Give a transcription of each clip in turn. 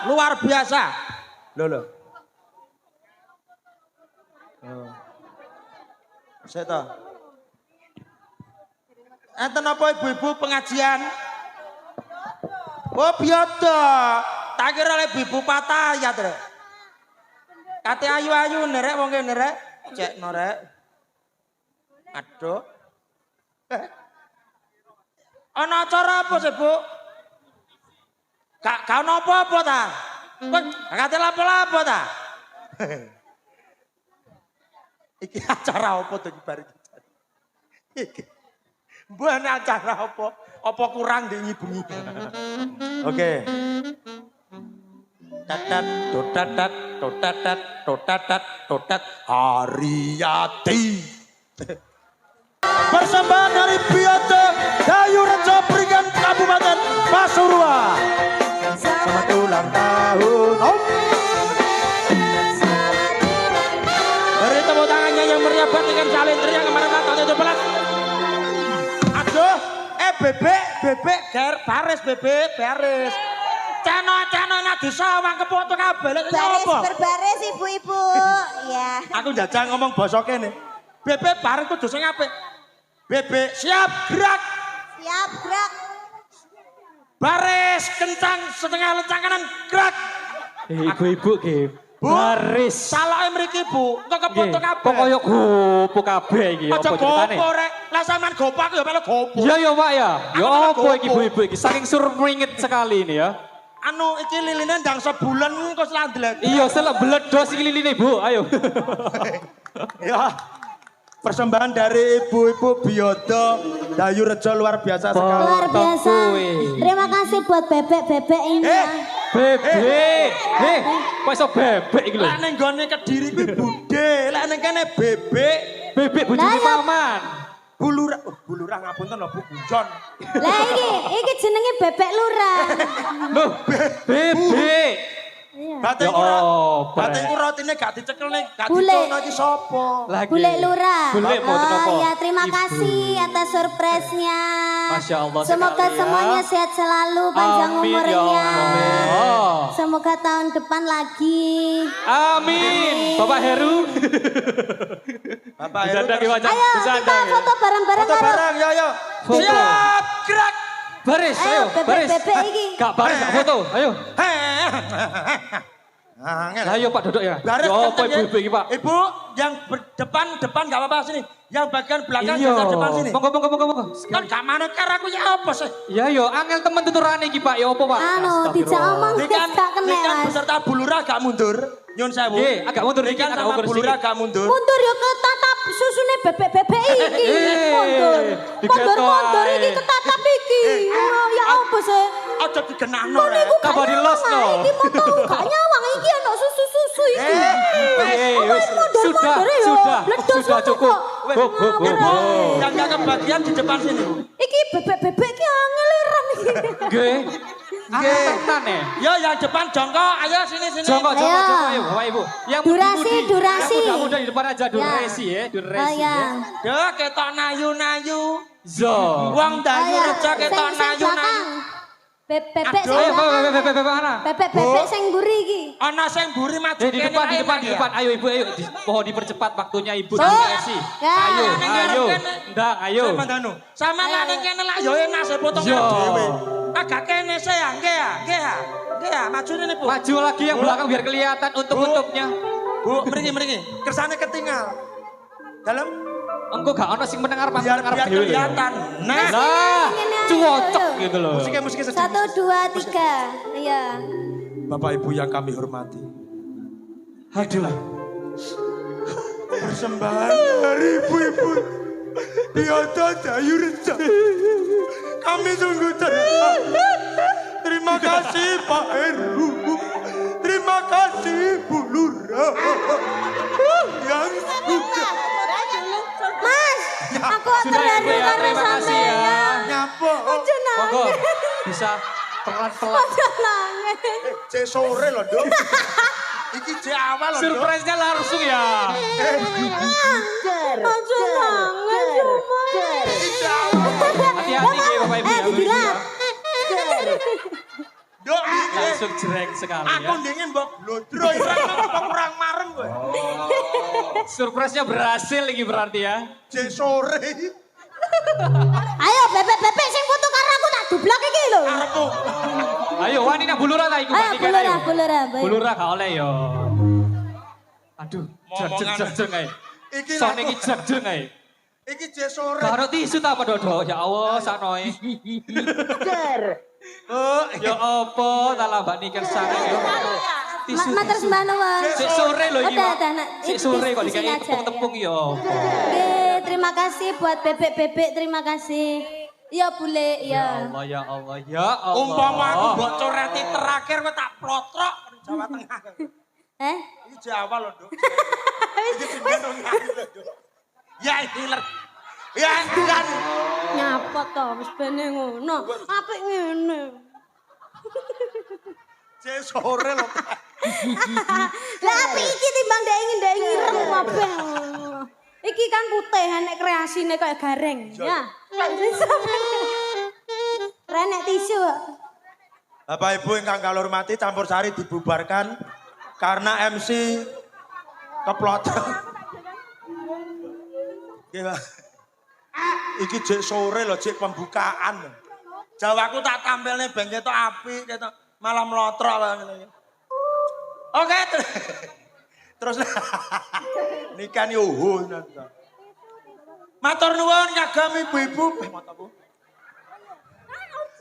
luar biasa. Lho. Seto. Enten apa ibu-ibu pengajian? Oh biada. Tak kira oleh ibu patah ya Rek. Kate ayu-ayu nerek wong kene rek. Cek norek. Aduh. Ana acara apa sih, Bu? Gak ono apa-apa ta? Kok kate lapo-lapo ta? Iki acara apa to iki bareng iki? Mbok ana acara apa? Apa kurang dinyi-bengi? Oke. Tatat totatat totatat totatat totat Haryati. Persembahan dari Biyoto Dayu Rejo Pringgan Kabupaten Pasuruan. Selamat ulang tahun Om. Beri tepuk tangannya yang meriah dengan salin teriak kemarin tahun 17. Aduh, bebek baris bebek baris. Cano nak disawang kepoto kabel lek apa? Berbaris ibu-ibu. Iya. Aku jajal ngomong basa kene. Bebek bareng kudu sing apik. Bebek siap gerak. Siap gerak. Baris kencang setengah lencang kanan gerak. Ibu-ibu nggih. Baris. Saloke mriki Bu, engko kepoto kabeh. Kok koyo gopo kabeh iki apa ceritane? Gopo rek. Lah sampean gopo aku ya melu gopo. Iya ya Pak ya. Ya apa iki ibu-ibu iki saking surmringit sekali ini ya. Anu iki liline ndang sebulan kok selandlet. Iya, selek bledos iki liline, Bu. Ayo. Ya. Persembahan dari ibu-ibu Biyoto Dayu Rejo luar biasa sekali. Luar biasa. Terima kasih buat bebek-bebek ini. Bebek. Kok iso bebek iki lho. Lah ning gone Kediri kuwi budhe, lek ning kene bebek. Bebek bojone paman. Bulurah ngapunten lho Bu Bujon. Lah iki jenenge bebek lurah. Loh, bebek. Batin rotine gak dicekel nih, gak Bule. dicono iki sapa? Bule lurah. Bule mboten apa? Ya terima kasih atas surprise-nya. Masya Allah. Semoga sekali, semuanya ya. sehat selalu, panjang Amin, ya umurnya. Allah. Semoga tahun depan lagi. Amin. Bapak Heru. Bapak Bisa Heru. ada wajah. Ayo Bisa kita ada. foto bareng-bareng. Foto bareng, yo. Foto. Siap, gerak. Baris, Ayo, ayo. Baris. bebek iki. Gak baris, gak foto. Ayo. Angel. Ayo Pak duduk ya. Baris Yo, apa kenceng, ya. ibu-ibu iki Pak? Ibu yang depan gak apa-apa sini. Yang bagian belakang Iya. jajar depan sini. Monggo. Kan gak manekar aku ya apa sih? Ya yo, angel temen tuturane iki Pak. Ya apa Pak? Anu, dijak omong Ini kan, gak kena. Mas. Mas. Beserta bulurah gak mundur. Nyun sewu. Nggih, agak mundur Ini dikit, kan agak sama mundur bulurah sedikit. gak mundur. Mundur ya ketatap susune bebek-bebek iki. Mundur. digetok Mundur ae. iki ketatap iki. Ya apa sih? Aja digenahno Kon rek. iku gak Tambah dilosno. nyawang, iki moto gak nyawang iki ana susu-susu iki. Wis, sudah cukup. Yang gak kebagian di depan sini. Iki bebek-bebek iki angel ran iki. Nggih. Tenan ya. Yo yang depan jongkok, ayo sini. Jongkok Ayo. ayo Bapak Ibu. Yang Durasi. Yang muda di depan aja durasi ya, durasi ya. Yo ketok nayu-nayu. Zo. Wong Dayu Rejo ketok nayu-nayu. Bebek Aduh, sing Bebek mana? bebek sing mburi iki. Ana sing mburi maju Di kene depan, ae, di depan. Ayo Ibu, ayo. Mohon dipercepat waktunya Ibu So. durasi. Ya. Ayo. Ndak, ayo. Sama Danu. Sama lah ning kene lah yo enak sih potong Yo. dhewe. Agak kene sih ya, nggih ya. Maju nih Bu. Maju lagi yang belakang biar kelihatan untuk-untuknya. Bu, mriki. Kersane ketinggal. Dalam Engko gak ono sing mendengar biar dhewe. kelihatan. Nah, Nah, cuocok gitu loh. musiknya sedih. 1 2 3. Iya. Bapak Ibu yang kami hormati. Aduh. Persembahan dari ibu-ibu Biyoto Dayu Rejo. Kami sungguh terharu. Terima kasih Pak Heru. Terima kasih Bu Lurah. Yang sudah Mas, aku Sudah terharu Ibu ya, karena terima kasih sampean. ya. nyapa. Ojo Monggo nangis. bisa pelan-pelan. Ojo nangis. Cek sore loh dong. Iki cek awal loh dong. Surprise-nya langsung ya. Ojo nangis, Mas. Iki cek awal. Hati-hati nih Bapak Ibu ya. Dibilang. Dok, Langsung jreng sekali Aku ya. dingin mbok blodro kurang marem kowe. Surprise-nya berhasil lagi berarti ya. Jek sore Ayo bebek-bebek sing foto karo aku tak dublak iki lho. karepmu. Ayo wani nang bulura ta iku Ayo bandingkan bulura, ayo. bulura. baik. Bulura gak oleh yo. Aduh, jeng ae. Iki Sone iki jeng ae. iki jek sore. Karo tisu ta apa dodo? Ya Allah, saknoe. Oh, Ya apa dalah mbak niken sane. Tisu. Matur sembah nuwun. Sik sore lho iki. Udah, nak. Sik sore kok Di sini dikai aja, tepung-tepung yo. Oke, terima kasih buat bebek-bebek, terima kasih. Ya bule, Ya ya. Allah, ya Allah, ya Allah. umpama aku mbok coreti terakhir kowe tak plotrok ning Jawa Tengah. Eh? Iki Jawa lho, Duk. Iki jenenge lho, Duk. Ya hiler. Ya kan. Nyapa to wis bene ngono. Apik ngene. Jek sore lho. Lah apik iki timbang ndek ireng kabeh. Iki kan putih nek kreasine kayak gareng. Ya. Renek tisu. Bapak Ibu ingkang kula hormati, campur sari dibubarkan karena MC keplotok. Nggih, Pak. Iki jek sore lho, jek pembukaan. Jawaku tak tampilne ben ketok apik, ketok malah mlotrok ngene. Oke. Terus nikah ni matur nuwun kagem ibu-ibu.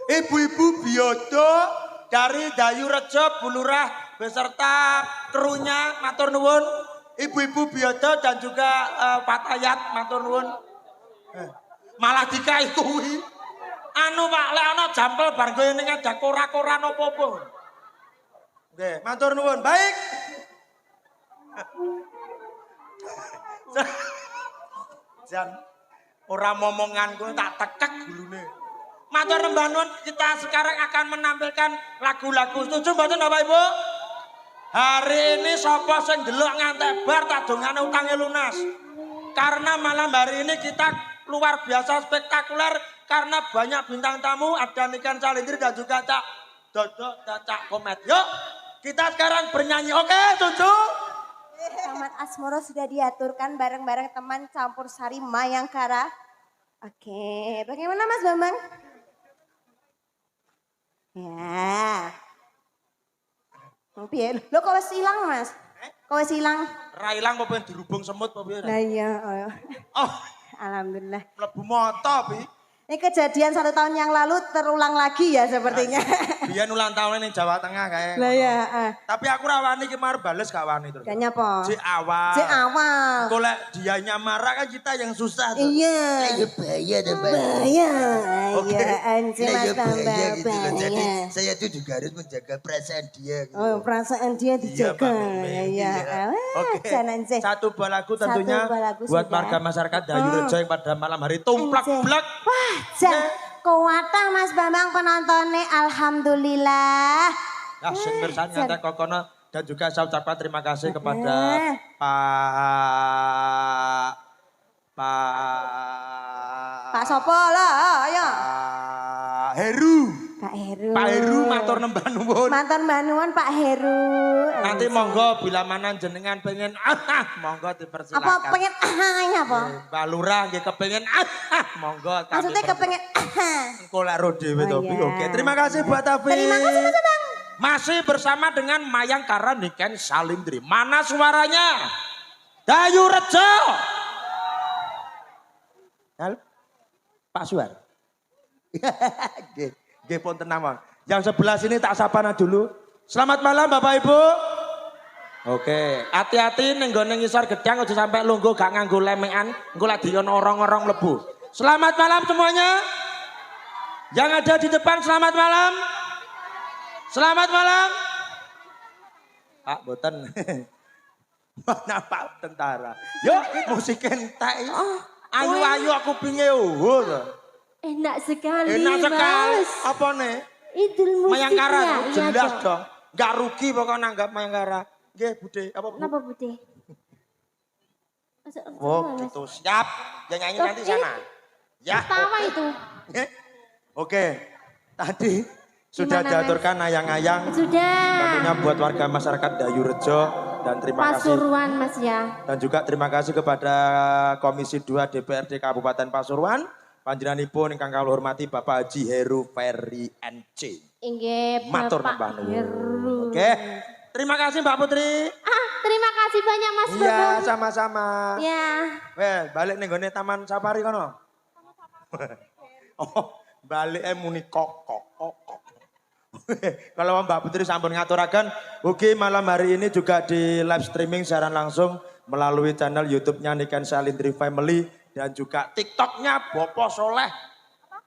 Ibu-ibu biodo dari Dayu Rejo Bulurah beserta krunya matur nuwun. Ibu-ibu biodo dan juga Pak Tayat matur nuwun. Malah dikai kuwi. Anu Pak, lek ana jampel bar kowe ning ada kora-kora opo-opo. Nggih, matur nuwun. Baik. Jan ora momongan kowe tak tekek gulune. Matur nembah nuwun, kita sekarang akan menampilkan lagu-lagu. Setuju mboten Bapak Ibu? Hari ini sapa sing delok ngantek bar tak dongane utange lunas. Karena malam hari ini kita luar biasa spektakuler karena banyak bintang tamu, ada Niken Salindri dan juga Cak Dodo dan Cak Komet. Yuk, kita sekarang bernyanyi. Oke, setuju? Selamat Asmoro sudah diaturkan bareng-bareng teman campur sari Mayangkara. Oke, bagaimana Mas Bambang? Ya. Piye? Lo kok wis ilang Mas? Kok wis ilang? Ra ilang apa pengen dirubung semut apa piye? Lah iya. Oh, Alhamdulillah. mlebu moto pi. Ini kejadian 1 tahun yang lalu terulang lagi ya sepertinya. Biyen ulang tahun ning Jawa Tengah kae. Lah ya. Tapi aku ra wani ki mar bales gak wani terus. Gak nyapa. Cek awal. Cek awal. Kok lek dianya marah kan kita yang susah tuh. Iya. Ya bahaya deh Pak. Bahaya. Oke. Iya, anjir Nah, Mas ya bahaya Bambang. gitu loh. Jadi Bahaya. saya tuh juga harus menjaga perasaan dia. Gitu. Oh, perasaan dia dijaga. Pak. Iya. Oke. Jangan sih. Satu buah lagu tentunya Satu buah lagu buat sudah. warga masyarakat Dayu Rejo yang pada malam hari tumplak Anjir. blak. Wah, Jan. Kuatah Mas Bambang penontonnya. Alhamdulillah. Nah, sing mirsani Jan. ngantek kokono dan juga saya ucapkan terima kasih kepada Eh. Pak Sopo lah, ayo. Pak Heru. Pak Heru. Pak Heru matur nembah nuwun. Mantan Banuan Pak Heru. Nanti monggo bila mana jenengan pengen monggo Apa dipersilakan. pengen apa? Mbak Lurah nggih kepengen monggo kami. Maksudnya kepengen engko lek ro dhewe to. Oh, iya. Oke, terima kasih buat Taufik. Terima kasih Mas Bambang. Masih bersama dengan Mayangkara Niken Salindri. Mana suaranya? Dayu Rejo. Halo? Pak Suar. Nggih pun tenang, Bang. Yang sebelah sini tak sapana dulu. Selamat malam Bapak Ibu. Oke, hati-hati ning gone ngisor gedang aja sampai lungguh gak nganggo lemengan, engko lek dion orang-orang mlebu. Selamat malam semuanya. Yang ada di depan selamat malam. Selamat malam. Pak boten. Mana Pak tentara. Yuk musik entek. Ayu-ayu aku pinge to. Enak sekali, Enak sekali. Mas. Apa nih? Idul musiknya. Mayangkara Iya jelas dong. dong. Gak rugi pokoknya nanggap Mayangkara. Nggih, Bude. Apa Bu? Kenapa putih? Oh, gitu. Siap. Yang nyanyi nanti sana. Ya. Tawa itu. Oke. Tadi Sudah Gimana, diaturkan ayang-ayang. Sudah. Tentunya buat warga masyarakat Dayu Rejo dan terima kasih. Pasuruan Mas ya. Dan juga terima kasih kepada Komisi 2 DPRD Kabupaten Pasuruan. Panjenenganipun ingkang kula hormati Bapak Haji Heru Ferry NC. Inggih Matur Bapak nambah nuwun. Heru. Oke. Terima kasih Mbak Putri. Terima kasih banyak Mas Iya, Bobo. sama-sama. Ya. Weh, balik nih gone Taman Safari kono. Oh, balik muni kok. Kalau Mbak Putri sampun ngaturaken, ugi malam hari ini juga di live streaming siaran langsung melalui channel YouTube-nya Niken Salindri Family dan juga TikTok-nya Bopo Soleh.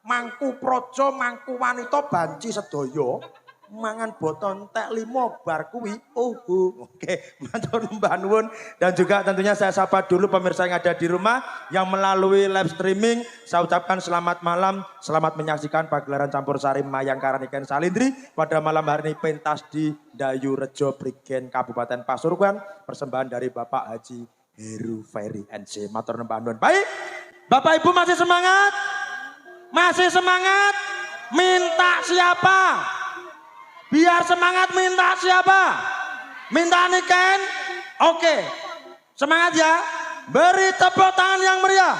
Mangku Projo, Mangku Wanita Banci Sedoyo. Mangan boton tek 5 bar kuwi. Oke, matur nuwun nuwun dan juga tentunya saya sapa dulu pemirsa yang ada di rumah yang melalui live streaming. Saya ucapkan selamat malam, selamat menyaksikan pagelaran campur sari Mayangkara Niken Salindri pada malam hari ini pentas di Dayu Rejo Prigen Kabupaten Pasuruan, persembahan dari Bapak Haji Heru Ferry NC. Matur nuwun. Baik, Bapak Ibu masih semangat? Masih semangat? Minta siapa? Biar semangat minta siapa? Minta Niken? Oke. Semangat ya. Beri tepuk tangan yang meriah.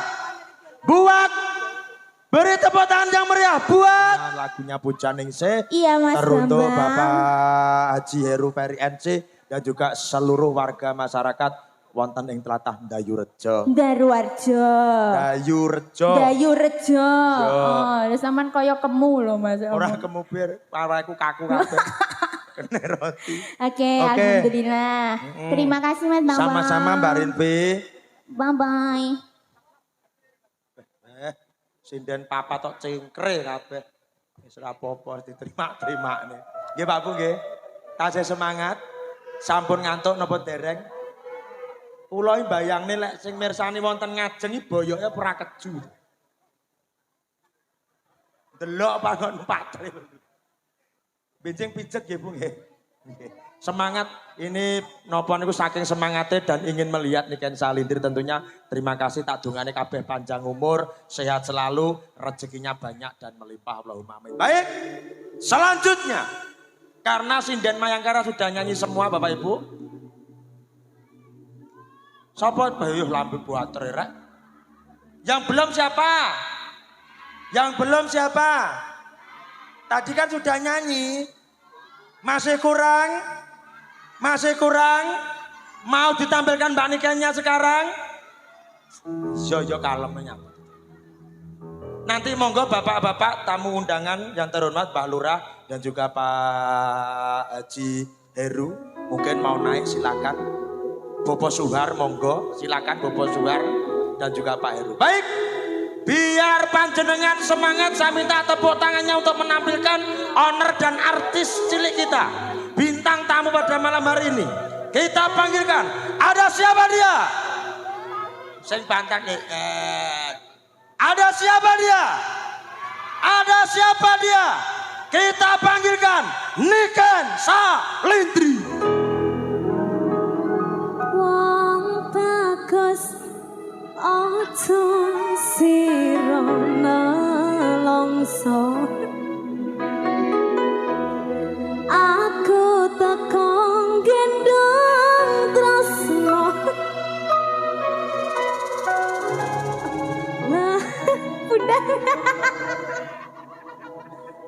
Beri tepuk tangan yang meriah buat lagunya Pujaningsih. Iya Mas Teruntuk Bambang. Bapak Haji Heru Ferry NC dan juga seluruh warga masyarakat wonten ing tlatah Dayu Rejo. Daruarjo. Dayu Rejo. Dayu Rejo. Oh, sampean kaya kemu lho Mas. Ora kemupir, paraku kaku kabeh. Kene roti. Oke, alhamdulillah. Terima kasih Mas Bambang. Sama-sama Mbak Rinpi. Bye bye. Sinden papa tok cingkre kabeh. Wis ora apa-apa diterima-terima nih. Nggih Pak Bu nggih. Tasih semangat. Sampun ngantuk napa dereng? Kula mbayangne lek sing mirsani wonten ngajeng iki boyoke ora keju. Delok pangon patre. Benjing pijet nggih Bu nggih. Semangat ini napa niku saking semangatnya dan ingin melihat Niken Salindri tentunya terima kasih tak dongane kabeh panjang umur, sehat selalu, rezekinya banyak dan melimpah Allahumma amin. Baik. Selanjutnya karena Sinden Mayangkara sudah nyanyi semua Bapak Ibu. Sapa bayuh lambe buat rek? Yang belum siapa? Yang belum siapa? Tadi kan sudah nyanyi. Masih kurang? Masih kurang? Mau ditampilkan Mbak Nikennya sekarang? Yo kalem. Nanti monggo bapak-bapak tamu undangan yang terhormat Pak Lurah dan juga Pak Haji Heru. Mungkin mau naik silakan. Bopo Suhar monggo, silakan Bopo Suhar dan juga Pak Heru. Baik, biar panjenengan semangat, saya minta tepuk tangannya untuk menampilkan owner dan artis cilik kita. Bintang tamu pada malam hari ini. Kita panggilkan, ada siapa dia? Sing bantang nih. Ada siapa dia? Ada siapa dia? Kita panggilkan Niken Salindri. Ojo sira nelongso aku teko gendong tresno nah bunda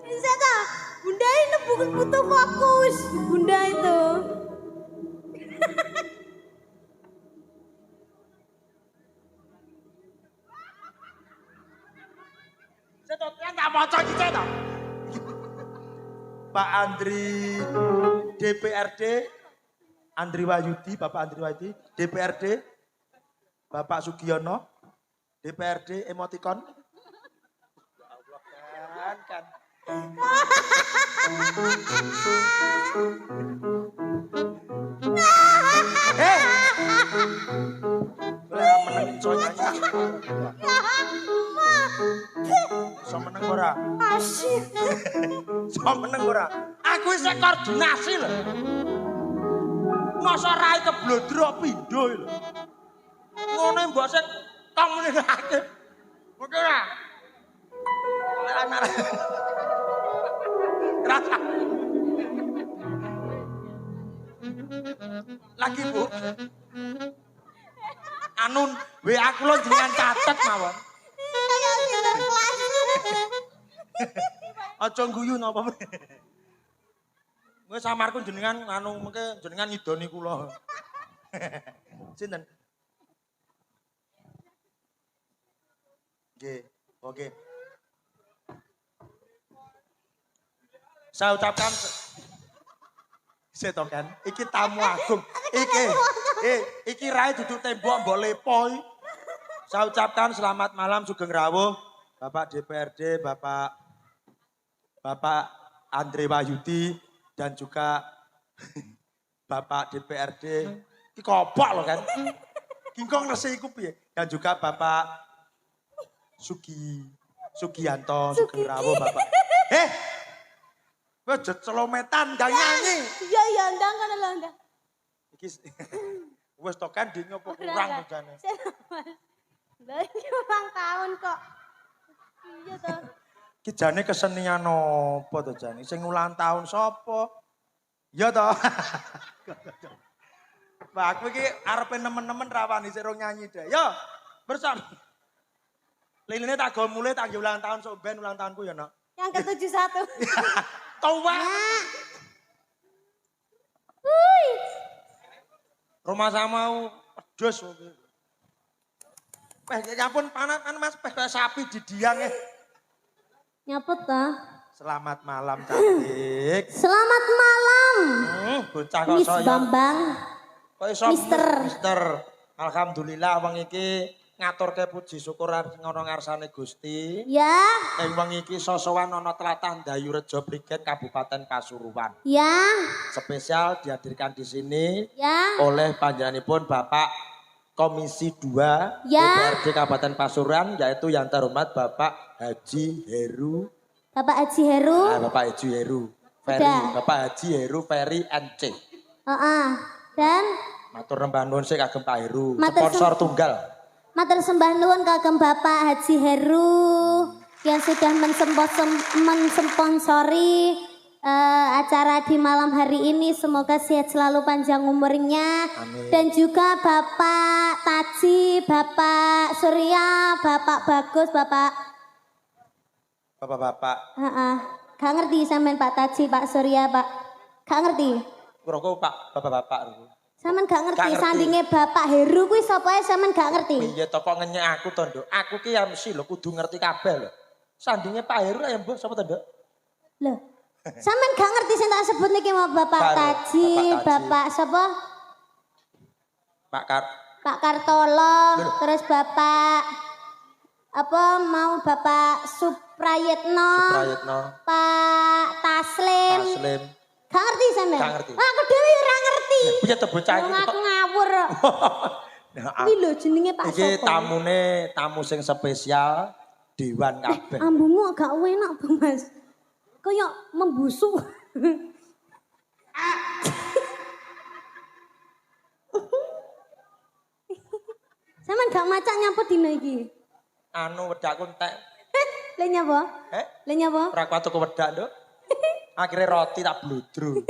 bisa tak bunda ini butuh fokus bunda itu. Pak Andri DPRD, Andri Wahyudi, Bapak Andri Wahyudi, DPRD, Bapak Sugiono, DPRD Emoticon. Kan. Meneng iso nyanyi. Iso meneng ora? Asyik. Iso meneng ora? Aku wis koordinasi lho. Masa rai keblodrok pindho lho. Ngono mbok sing komunikasi. Oke ora? Lagi Bu. Anun, WA kula jenengan catet mawon. Kayak Sinterklas. Aja guyu napa. Wis samarku jenengan anu mengke jenengan ngidoni kula. Sinten? Nggih, oke. Saya ucapkan seto kan, iki tamu agung. Iki rae duduk tembok mbok lepoi. Saya ucapkan selamat malam Sugeng Rawuh, Bapak DPRD, Bapak Andre Wahyudi dan juga Bapak DPRD. Iki kopok loh kan. Kingkong resi iku piye? Dan juga Bapak Sugianto, Sugeng Rawuh Bapak. Wes celometan gak nyanyi. Iya, ndang kan lho, ndang. Iki wis to kan di nyopo kurang jane. Lah iki ulang tahun kok. Iya to. Iki jane kesenian apa to jane? Sing ulang tahun sapa? Ya to. Pak aku iki arepe nemen-nemen rawani sik rong nyanyi deh. Yo, bersama. Liline tak go mulai tak ulang tahun sok ben ulang tahunku ya, Nak. Yang ke-71. Tawa. Wuih. Rumah sama pedes. Ya ampun panas kan Mas kayak sapi di diang Nyapot ta? Selamat malam cantik. Selamat malam. Bocah kok Miss saya. Bambang. Kok iso Mister. Alhamdulillah wong iki ngaturke puji syukur ngono ngarsane Gusti. Ya. Ing wong iki sosowan ana tlatah Dayu Rejo Briget Kabupaten Pasuruan. Ya. Spesial dihadirkan di sini Ya. oleh panjenenganipun Bapak Komisi 2 Ya. DPRD Kabupaten Pasuruan yaitu yang terhormat Bapak Haji Heru. Bapak Haji Heru. Bapak Haji Heru. Ferry, Udah. Bapak Haji Heru Ferry NC. Dan Matur nembah nuwun sik kagem Pak Heru, Matur sponsor tunggal. matur sembah nuwun kagem Bapak Haji Heru yang sudah mensponsori acara di malam hari ini. Semoga sehat selalu panjang umurnya. Amin. Dan juga Bapak Taji, Bapak Surya, Bapak Bagus, Bapak-bapak, gak ngerti sampean Pak Taji, Pak Surya, Pak. Gak ngerti. kuroko Pak, bapak-bapak. Sampean gak ngerti, Gak ngerti. sandinge Bapak Heru kuwi sapa ae sampean gak ngerti. Iya to kok ngenyek aku to, Nduk. Aku ki MC lho kudu ngerti kabeh lho. Sandinge Pak Heru ya mbok sapa to, Nduk? Loh, sampean gak ngerti sing tak sebut niki mau Bapak Bapak Taji, Taji. Bapak sapa? Pak Kar. Pak Kartolo, Loh. terus Bapak apa mau Bapak Suprayitno, Suprayitno, Pak Taslim. Taslim. Gak ngerti sampean? Gak ngerti. Aku dhewe ora ngerti. Piye to bocah Wong iki? aku ngawur. Nah, Kuwi lho jenenge Pak iki sapa? tamune tamu sing spesial Dewan kabeh. Ambumu agak enak, Bang Mas. Kayak membusuk. Sampeyan gak macak nyapa dina iki? Anu wedakku entek. Lha nyapa? Lha nyapa? Ora kuat tuku wedak, Nduk. Akhirnya roti tak bludru.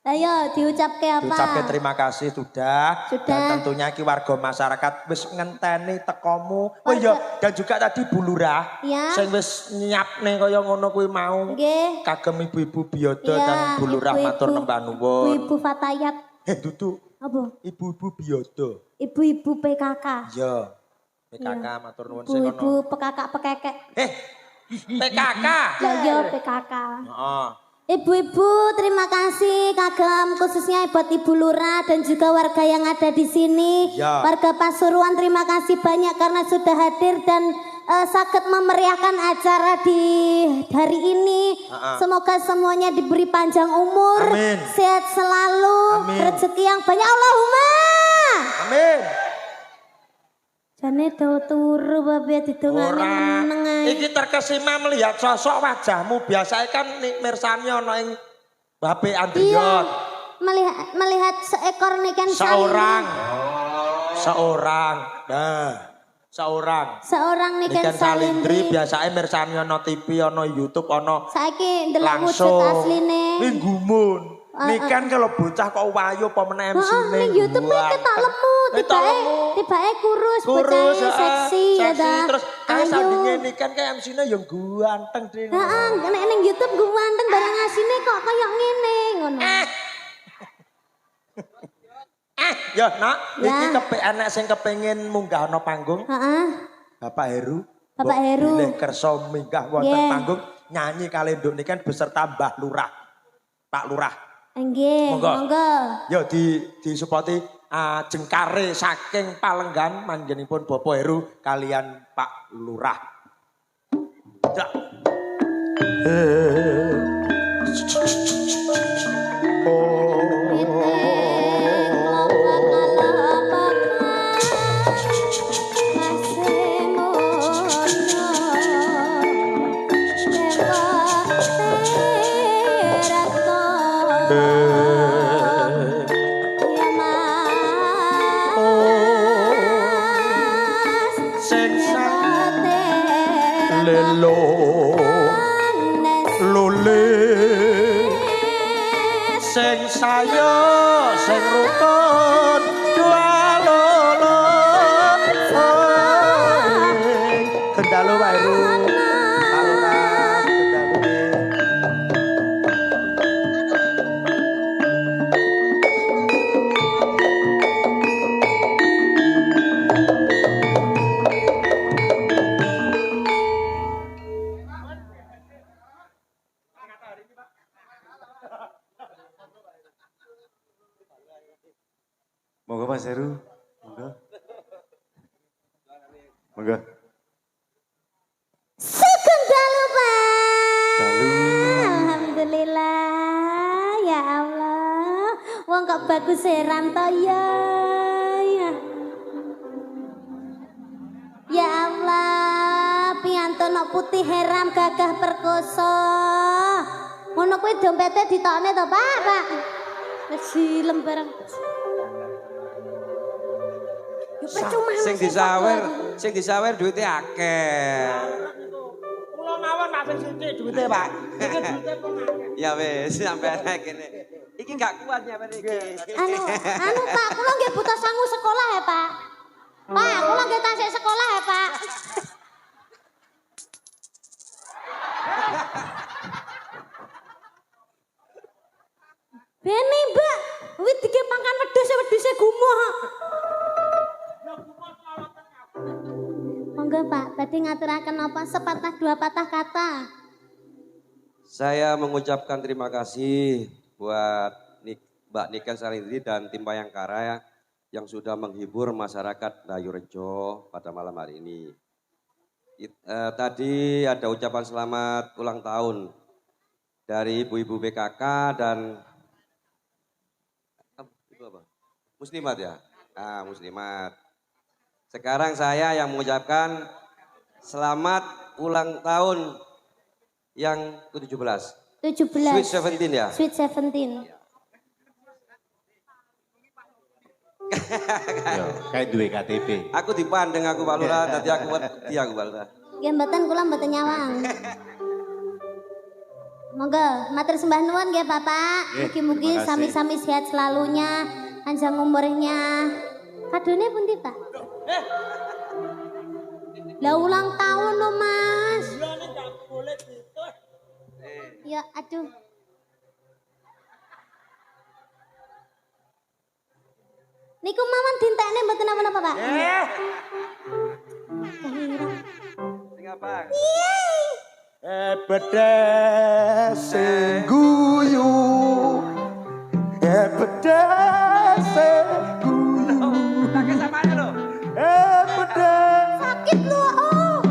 Ayo diucapke apa? Ucapke terima kasih sudah. Sudah. Dan tentunya ki warga masyarakat wis ngenteni tekomu. Oh iya, dan juga tadi Bu Lurah Ya. sing wis nyiapne kaya ngono kuwi mau. Nggih. Kagem ibu-ibu Biyodo Iya, dan Bu Lurah ibu-ibu. matur nembah nuwun. Ibu-ibu Fatayat. Dudu Apa? ibu-ibu Biyodo. Ibu-ibu PKK. Iya. PKK Iya. matur nuwun sing Ibu-ibu kono. pekakak pekekek. PKK. Lah yo PKK. Heeh. Ibu-ibu terima kasih kagem khususnya buat Ibu Lurah dan juga warga yang ada di sini. Ya. Warga Pasuruan terima kasih banyak karena sudah hadir dan sakit memeriahkan acara di hari ini. Semoga semuanya diberi panjang umur, Amin. sehat selalu, Amin. rezeki yang banyak. Allahumma. Amin. Jane do turu babe didongane Ora. meneng ae. Iki terkesima melihat sosok wajahmu. Biasanya kan mirsani ana ing Babe Iya. Andriot. Melihat seekor niken Seorang. Nah. Seorang Niken Salindri. Biasanya mirsani ono TV, ono YouTube, ono Saiki ndelok wujud langsung. asline. Ini gumun. Niken kalau bocah kok wayu apa meneh MC-ne. Ning YouTube iki ketok lemu, tibake kurus, bocah seksi ya dah. Terus kayak sandinge Niken kayak MC-ne yang ganteng ding. Heeh, nek ning YouTube gue ganteng barang asine kok kaya ngene ngono. Ya nak, iki Ya. enek sing kepengin munggah ana panggung. Heeh. Bapak Heru. Bapak Heru. Bilih kersa minggah wonten Nggih. panggung nyanyi kali Nduk Niken beserta Mbah Lurah. Pak Lurah. Nggih, Monggo. monggo. Ya disupporti jengkare saking Palenggan manjenipun Bapak Heru kalian Pak Lurah. Ya. Lelo lule sing saya sing rukun dua lolo kendalu Pak Heru Pak Lurah kendalu. Monggo Mas Heru. Monggo. Monggo. Sugeng dalu, Pak. Dalu. Alhamdulillah, ya Allah. Wong kok bagus heran to ya. Ya Allah, piantun putih heram gagah perkoso. Ngono kuwi dompete ditokne to, Pak? Pak. Wis silem barang. Sing disawer duite akeh. Kula mawon Mas sithik duwite, Pak. Iki duwite pun akeh. Ya wis sampe kene. Iki gak kuat nyawer iki. Anu Pak, kula nggih butuh sangu sekolah ya, Pak. Pak, kula nggih tasik sekolah ya, Pak. Bene, Mbak. Wit iki pangkan wedhus gumoh. Monggo Pak, tadi ngaturaken apa sepatah dua patah kata. Saya mengucapkan terima kasih buat Mbak Niken Salindri dan tim Bayangkara ya, yang sudah menghibur masyarakat Dayu Rejo pada malam hari ini. Tadi ada ucapan selamat ulang tahun dari ibu-ibu BKK dan itu apa? Muslimat ya? Muslimat. Sekarang saya yang mengucapkan selamat ulang tahun yang ke-17. 17. Sweet 17 ya? Sweet 17. Yo, kayak duwe KTP. Aku dipandeng aku Pak Lurah, tadi aku wedi aku Pak Lurah. Nggih mboten kula mboten nyawang. Monggo matur sembah nuwun nggih Bapak. Mugi-mugi terima kasih. sami-sami sehat selalunya, panjang umurnya. Kadone pundi, Pak? Lah ulang tahun lo, Mas. Ya, aduh. Niku mawon dintekne mboten napa-napa, Pak. Sing apa? Bedes sing guyu. Bedes sing guyu. Pakai samanya lo. Bedes. Sakit lu, oh.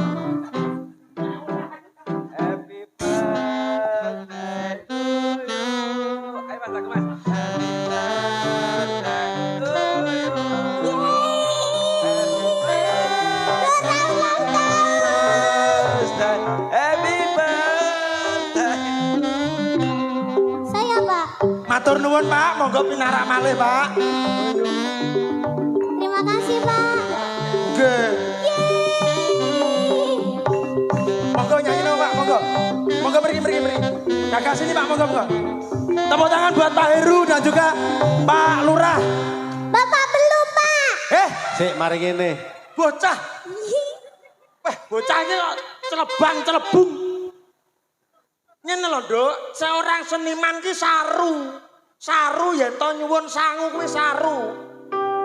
Happy birthday to you. Ayo Mas, lagu Mas. Happy birthday to you. Happy birthday. Saya, Pak. Matur nuwun Pak, monggo pinarak malih Pak. Terima kasih, Pak. Nggih. Yeay. Kakak sini Pak, monggo. Tepuk tangan buat Pak Heru dan juga Pak Lurah. Bapak belum, Pak. Sik, mari ngene. Bocah. Bocah ini kok celebung. Ngene lho, Nduk, seorang seniman ki saru. Saru yen to nyuwun sangu kuwi saru.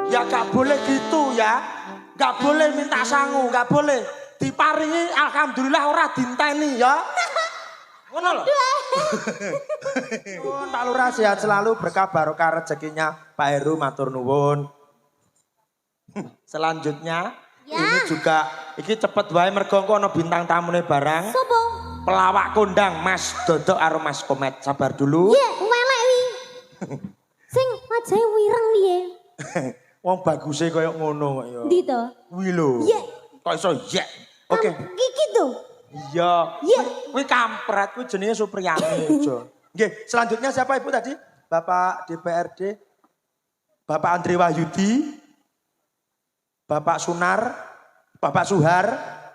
Ya gak boleh gitu ya. Gak boleh minta sangu, gak boleh. Diparingi alhamdulillah ora dinteni ya. Ngono lho. Nuwun Pak Lurah sehat selalu, berkah barokah rezekinya. Pak Heru matur nuwun. Selanjutnya ini juga iki cepet wae mergo engko ana bintang tamune barang. Sopo? Pelawak kondang Mas Dodok karo Mas Komet. Sabar dulu. Iya, welek wi. Sing wajahe wireng piye? Wong baguse koyo ngono kok ya. Ndi to? Kuwi lho. Iya. Kok iso yek. Oke. Kiki tuh. Iya. Iya. Kuwi kampret, kuwi jenenge Supriyani aja. Nggih, selanjutnya siapa Ibu tadi? Bapak DPRD. Bapak Andri Wahyudi. Bapak Sunar, Bapak Suhar,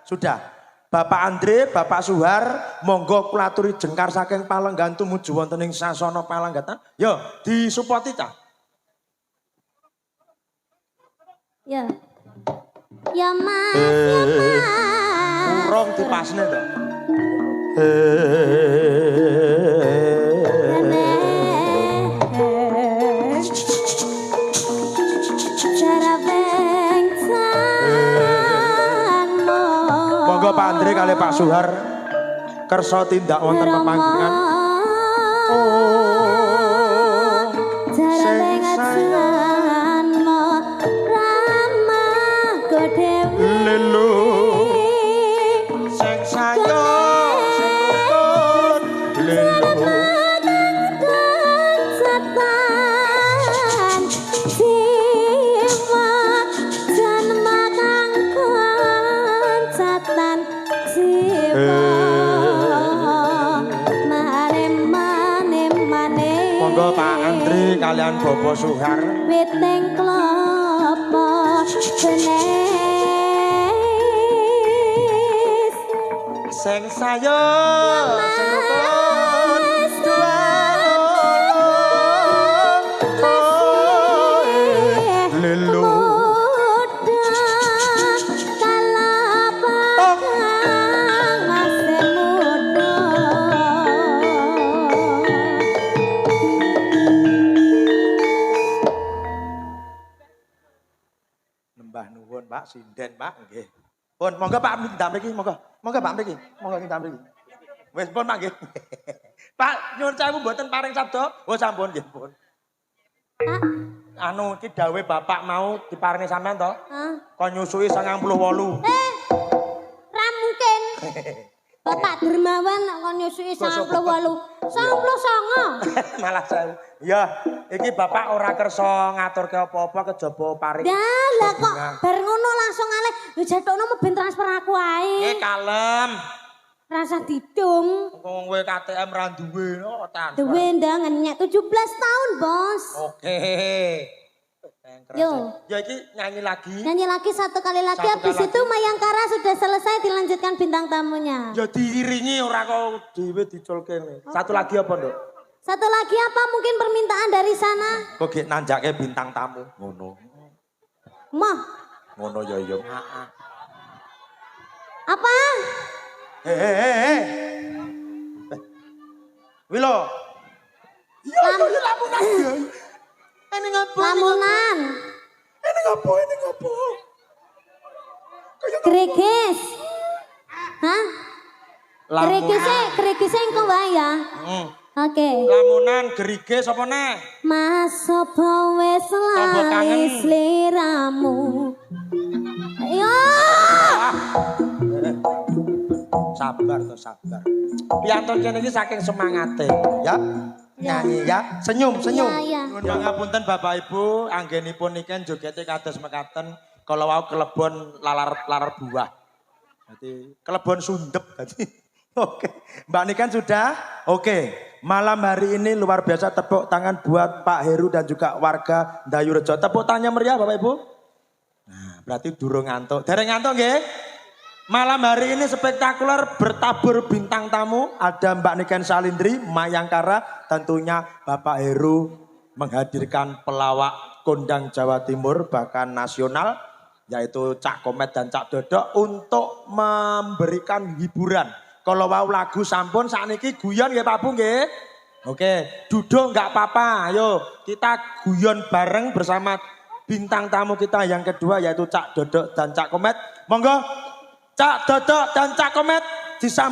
sudah. Bapak Andre, Bapak Suhar, monggo kula aturi jengkar saking Palenggan tumuju wonten ing sasana Palenggatan. Yo, disupoti ta. Ya. Ya Mas, ya Mas. Urung dipasne to. Monggo Pak Andre kali Pak Suhar kersa tindak wonten pemanggilan. Lelu sing sayo sing rukun lelu monggo Pak Andri kalian Bobo Suhar Weteng klopo jenis sing sayo sing rukun dua lelu Pak sinden Pak nggih. Pun monggo Pak minta mriki monggo. Monggo Pak mriki. Monggo minta mriki. Wis pun Pak nggih. Pak nyuwun sewu mboten paring sabda. Oh sampun nggih pun. Pak. Anu iki dawuhe Bapak mau diparingi sampean to? Hah? Kon nyusui 98. Ra mungkin. Bapak Dermawan kon nyusui 98. 99. Malah saya. Ya, iki Bapak ora kersa ngaturke apa-apa kejaba paring. Dah lah kok bar ngono langsung aleh yo jatokno meben transfer aku ae. Kalem. Rasa didung. Wong kowe KTM ra duwe kok transfer. Duwe ndangan nyek 17 tahun, Bos. Oke. Yo. Ya iki nyanyi lagi. Nyanyi lagi satu kali lagi Satu habis kali itu Mayangkara sudah selesai dilanjutkan bintang tamunya. Ya diiringi ora kok dhewe diculke. Satu lagi apa, Nduk? Satu lagi apa mungkin permintaan dari sana? Kok gek nanjake bintang tamu. Ngono. Mah, Ngono ya ya. apa? Wilo. Ya ya lamunan. Ini ngapo? Lamunan. Ini ngapo? Greges. Hah? Gregesnya engko wae ya. Oke. Lamunan gerige sapa neh? Mas sapa wis lali sliramu. Ayo. Sabar to sabar. Piantun kene iki saking semangate ya. Nyanyi ya. Senyum. Ya. Nuwun pangapunten Bapak Ibu, anggenipun niken jogete kados mekaten kala wau kelebon lalar buah. Berarti kelebon sundep tadi. Oke. Mbak Niken sudah? Oke. Malam hari ini luar biasa, tepuk tangan buat Pak Heru dan juga warga Ndayu Rejo. Tepuk tangannya meriah Bapak Ibu. Nah, berarti durung ngantuk. Dereng ngantuk nggih? Malam hari ini spektakuler bertabur bintang tamu. Ada Mbak Niken Salindri, Mayangkara. Tentunya Bapak Heru menghadirkan pelawak kondang Jawa Timur bahkan nasional. Yaitu Cak Komet dan Cak Dodok untuk memberikan hiburan. Kalau mau lagu sampun sakniki guyon nggih Pak Bu nggih. Oke, duduk nggak apa-apa. Ayo kita guyon bareng bersama bintang tamu kita yang kedua yaitu Cak Dodok dan Cak Komet. Monggo Cak Dodok dan Cak Komet disambut.